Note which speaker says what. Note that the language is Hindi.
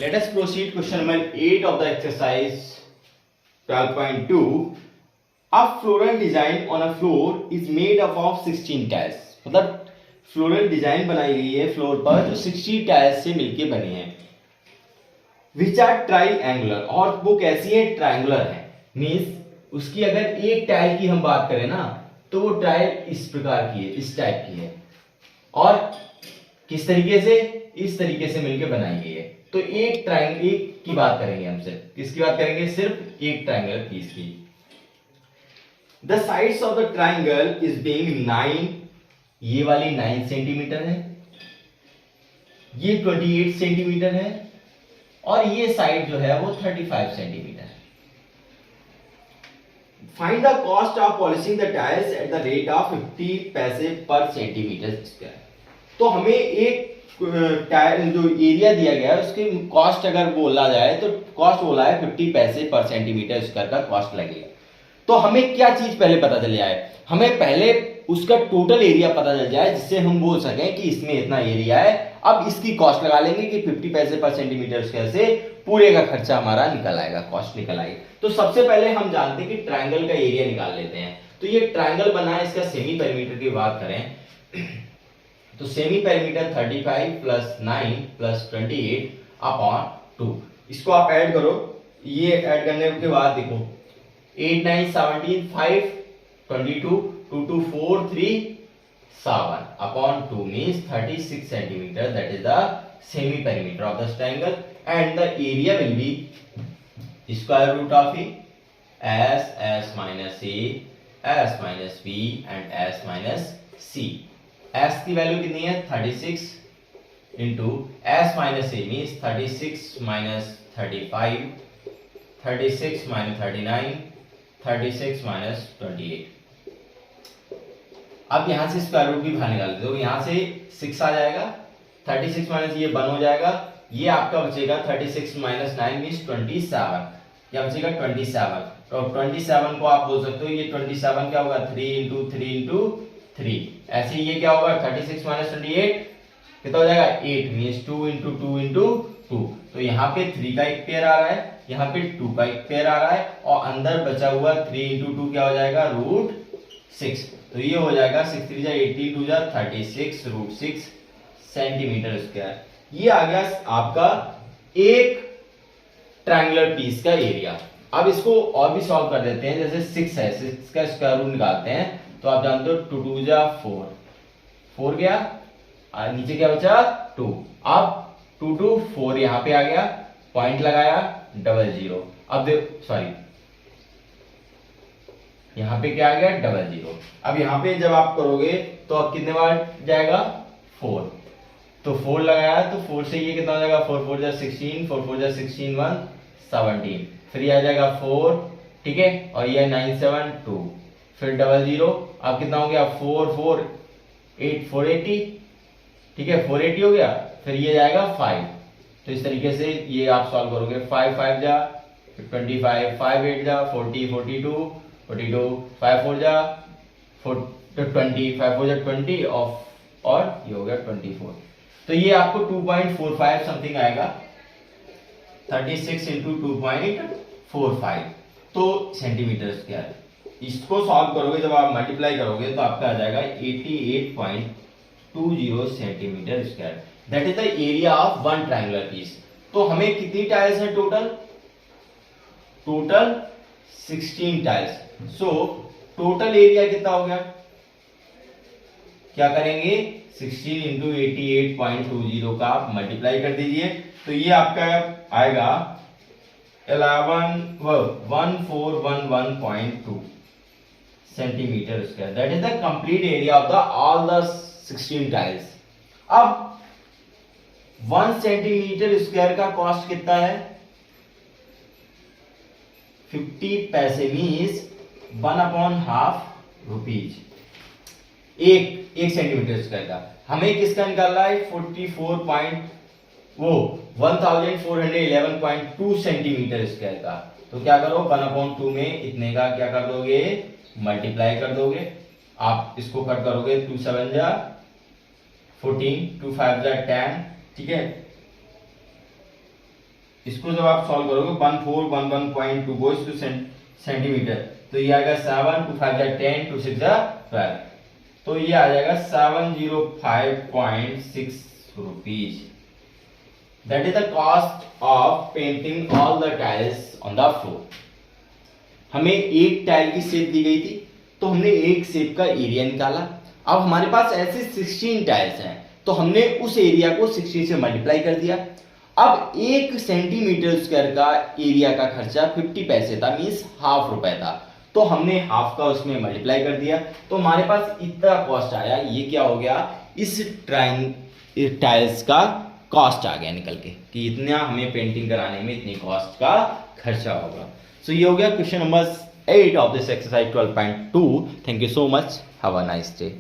Speaker 1: Let us proceed question number 8 of the exercise 12.2. A floral design on a floor is made up of 16 tiles. मतलब फ्लोरल डिजाइन बनाई गई है फ्लोर पर जो 60 टाइल्स से मिलके बनी है. विच आर ट्राइंगुलर, और वो कैसी है? ट्राइंगुलर है. मीन्स उसकी अगर एक टाइल की हम बात करें ना तो वो टाइल इस प्रकार की है, इस टाइप की है, और किस तरीके से? इस तरीके से मिलके बनाई गई है. तो एक ट्राइंगल एक की बात करेंगे हम. सिर्फ किसकी बात करेंगे? सिर्फ एक ट्राइंगुलर पीस की. The sides of the triangle is being 9. ये वाली 9 सेंटीमीटर है, ये 28 सेंटीमीटर है, और ये साइड जो है वो 35 सेंटीमीटर है. Find the cost of polishing the tiles at the rate of 50 पैसे पर सेंटीमीटर स्क्वायर. तो हमें एक टाइल जो एरिया दिया गया है उसकी कॉस्ट अगर बोला जाए तो कॉस्ट बोला है 50 पैसे पर सेंटीमीटर स्क्वायर का कॉस्ट लगेगा. तो हमें क्या चीज पहले पता चल जाए? हमें पहले उसका टोटल एरिया पता चल जाए जिससे हम बोल सकें कि इसमें इतना एरिया है. अब इसकी कॉस्ट लगा लेंगे कि 50 पैसे पर सेंटीमीटर स्क्वायर से पूरे का खर्चा हमारा निकल आएगा, कॉस्ट निकल आएगी. तो सबसे पहले हम जानते हैं कि ट्राइंगल का एरिया निकाल लेते हैं. तो ये ट्राइंगल बना है, इसका सेमी पेरीमीटर की बात करें तो semi perimeter 35 plus 9 plus 28 upon 2. इसको आप ऐड करो. ये ऐड करने के बाद देखो 8 9 17 5 22 2 2 4 3 7 upon 2 means 36 centimeter. That is the semi perimeter of the triangle, and the area will be square root of a s minus a, s minus b and s minus c. s की वैल्यू कितनी है? 36 into s minus a means 36 minus 35, 36 minus 39, 36 minus 28. अब यहां से स्क्वायर रूट भी बाहर निकाल दो. यहां से 6 आ जाएगा, 36 माइनस ये 1 हो जाएगा, ये आपका बचेगा 36 माइनस 9 मींस 27. क्या बचेगा? 27. तो 27 को आप बोल सकते हो ये 27 क्या होगा? 3 into 3 into 3. ऐसे ये क्या होगा? 36 माइनस 28 कितना हो जाएगा? 8 मींस 2 into 2 into 2. तो यहाँ पे 3 का एक पेयर आ रहा है, यहाँ पे 2 का एक पेयर आ रहा है, और अंदर बचा हुआ 3 into 2 क्या हो जाएगा? रूट 6. तो ये हो जाएगा 6 3 18 2 36 रूट 6 सेंटीमीटर स्क्वायर. ये आ गया आपका एक ट्रायंगुलर पीस का एरिया. अब इसको और भी सॉल्व कर देते हैं. जैसे 6 है, 6 का स्क्वायर रूट निकालते हैं तो आप जानते हो 2 2 4 4 गया, और नीचे क्या बचा? 2. अब 2 2 4 यहाँ पे आ गया, पॉइंट लगाया, 00. अब सॉरी यहाँ पे क्या आ गया? 00. अब यहाँ पे जब आप करोगे तो अब कितने बार जाएगा? 4. तो 4 लगाया तो 4 से ये कितना हो जाएगा? 4 4 जा 16, 4 4 जा 16 1 17. फिर ये आ जाएगा 4, ठीक है, और ये 9 7 2, फिर 00. अब कितना हो गया? 4 4 8 480, ठीक है, 480 हो गया. फिर ये जाएगा 5. तो इस तरीके से ये आप सॉल्व करोगे. 5 5 जा 25, 5 8 जा 40 42 42, 5 4 जा 20, 5 4 जा 20 और ये हो गया 24. तो ये आपको 2.45 समथिंग आएगा. 36 into 2.45 तो सेंटीमीटर स्क्वायर. इसको सॉल्व करोगे, जब आप मल्टीप्लाई करोगे तो आपका आ जाएगा 88.20 centimetre square. That is the area of one triangular piece. तो हमें कितनी टाइल्स है total? Total 16 tiles. So total area कितना हो गया? क्या करेंगे? 16 into 88.20 का आप मल्टीप्लाई कर दीजिए. तो ये आपका आएगा 1411.2 centimetre square. That is the complete area of the all the 16 tiles. अब 1 सेंटीमीटर स्क्वायर का कॉस्ट कितना है? 50 पैसे मीन्स 1/2 रुपीज. एक सेंटीमीटर स्क्वायर का. हमें किसका निकालना है? 1411.2 सेंटीमीटर स्क्वायर का. तो क्या करो? 1/2 में इतने का क्या कर दोगे? मल्टीप्लाई कर दोगे. आप इसको कट करोगे, 2 7 जा 14, 2 5 जा 10, ठीक है, इसको जब आप सॉल्व करोगे 1411.2 को इसको सेंटीमीटर, तो ये आएगा 7 2 5 10 2 6 12, तो ये आ जाएगा 705.6 rupees. That is the cost of painting all the tiles on the floor. हमें एक टाइल की शेप दी गई थी, तो हमने एक शेप का एरिया निकाला। अब हमारे पास ऐसे 16 टाइल्स हैं, तो हमने उस एरिया को 16 से मल्टीप्लाई कर दिया। अब 1 सेंटीमीटर स्क्वायर का एरिया का खर्चा 50 पैसे था, मीन्स हाफ रुपए था, तो हमने हाफ का उसमें मल्टीप्लाई कर दिया, तो हमारे पास इतना कॉस्ट आया। ये क्या हो गया, इस टाइल्स का कॉस्ट आ गया निकल के कि इतना हमें पेंटिंग कराने में इतनी कॉस्ट का खर्चा होगा। सो ये हो गया question number 8 of this exercise 12.2. Thank you so much. Have a nice day.